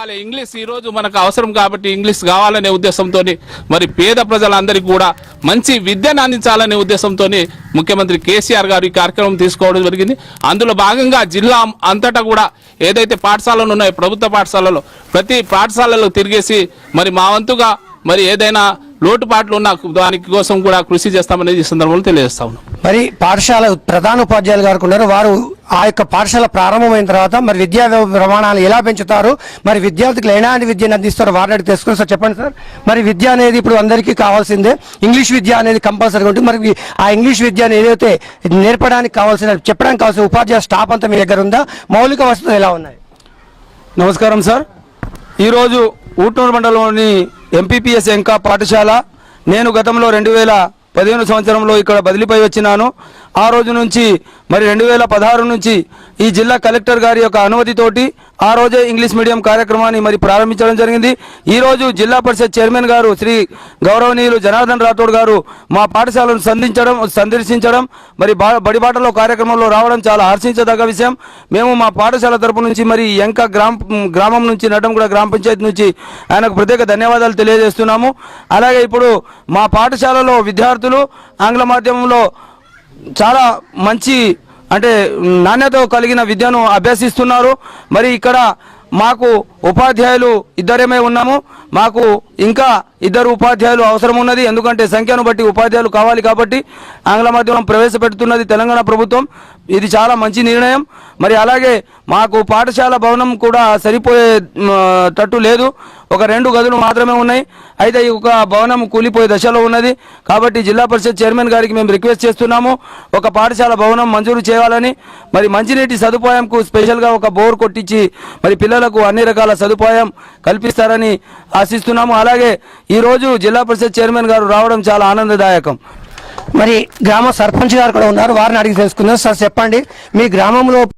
English ఈ రోజు మనకు అవసరం కాబట్టి ఇంగ్లీష్ కావాలనే ఉద్దేశంతో మరి పేద ప్రజలందరికీ కూడా మంచి విద్యను అందించాలనే ఉద్దేశంతో ముఖ్యమంత్రి కేసీఆర్ గారు ఈ కార్యక్రమం తీసుకోవడం జరిగింది. అందులో భాగంగా జిల్లా అంతటా కూడా ఏదైతే పాఠశాలలు ఉన్నాయో ప్రభుత్వ పాఠశాలలో ప్రతి పాఠశాలలో తిరిగేసి మరి మా వంతుగా మరి ఏదైనా లోటుపాట్లు ఉన్న దానికి కోసం కూడా కృషి చేస్తామనేది ఈ సందర్భంలో తెలియజేస్తా ఉన్నాం. మరి పాఠశాల ప్రధాన ఉపాధ్యాయులు గారు ఉన్నారు, వారు ఆ యొక్క పాఠశాల ప్రారంభమైన తర్వాత మరి విద్యా ప్రమాణాలు ఎలా పెంచుతారు, మరి విద్యార్థులకు ఎలాంటి విద్యను అందిస్తారో వారిని అడిగి తెలుసుకుని సార్ చెప్పండి సార్. మరి విద్య అనేది ఇప్పుడు అందరికీ కావాల్సిందే, ఇంగ్లీష్ విద్య అనేది కంపల్సరీగా ఉంటుంది. మరి ఆ ఇంగ్లీష్ విద్యను ఏదైతే నేర్పడానికి కావాల్సిన చెప్పడానికి కావాల్సిన ఉపాధ్యాయ స్టాఫ్ అంతా మీ దగ్గర ఉందా, మౌలిక వసతులు ఎలా ఉన్నాయి? నమస్కారం సార్. ఈరోజు ఊట్నూరు మండలంలోని ఎంపీపీఎస్ ఎంకా పాఠశాల నేను గతంలో 2015 సంవత్సరంలో ఇక్కడ బదిలీపై వచ్చినాను. ఆ రోజు నుంచి మరి 2016 నుంచి ఈ జిల్లా కలెక్టర్ గారి యొక్క అనుమతితోటి ఆ రోజే ఇంగ్లీష్ మీడియం కార్యక్రమాన్ని మరి ప్రారంభించడం జరిగింది. ఈరోజు జిల్లా పరిషత్ చైర్మన్ గారు శ్రీ గౌరవనీయులు జనార్దన్ రాథోడ్ గారు మా పాఠశాలను సందర్శించడం మరి బడిబాటలో కార్యక్రమంలో రావడం చాలా హర్షించదగ్గ విషయం. మేము మా పాఠశాల తరపు నుంచి మరి ఎంక గ్రామం నుంచి నటంగూడ గ్రామ పంచాయతీ నుంచి ఆయనకు ప్రత్యేక ధన్యవాదాలు తెలియజేస్తున్నాము. అలాగే ఇప్పుడు మా పాఠశాలలో విద్యార్థులు ఆంగ్ల మాధ్యమంలో చాలా మంచి అంటే నాణ్యత కలిగిన విద్యను అభ్యసిస్తున్నారు. మరి ఇక్కడ మాకు ఉపాధ్యాయులు ఇద్దరమే ఉన్నాము, మాకు ఇంకా 2 ఉపాధ్యాయులు అవసరం ఉన్నది. ఎందుకంటే సంఖ్యను బట్టి ఉపాధ్యాయులు కావాలి కాబట్టి ఆంగ్ల మాధ్యమం ప్రవేశపెడుతున్నది తెలంగాణ ప్రభుత్వం. ఇది చాలా మంచి నిర్ణయం. మరి అలాగే మాకు పాఠశాల భవనం కూడా సరిపోయేటట్టు లేదు, ఒక 2 గదులు మాత్రమే ఉన్నాయి. అయితే ఈ ఒక భవనం కూలిపోయే దశలో ఉన్నది. కాబట్టి జిల్లా పరిషత్ చైర్మన్ గారికి మేము రిక్వెస్ట్ చేస్తున్నాము, ఒక పాఠశాల భవనం మంజూరు చేయాలని. మరి మంచినీటి సదుపాయంకు స్పెషల్గా ఒక బోర్ కొట్టించి మరి పిల్లలకు అన్ని రకాల సదుపాయం కల్పిస్తారని ఆశిస్తున్నాము. అలాగే ఈరోజు జిల్లా పరిషత్ చైర్మన్ గారు రావడం చాలా ఆనందదాయకం. మరి గ్రామ సర్పంచ్ గారు కూడా ఉన్నారు, వారిని అడిగి తెలుసుకుందాం. సార్ చెప్పండి, మీ గ్రామంలో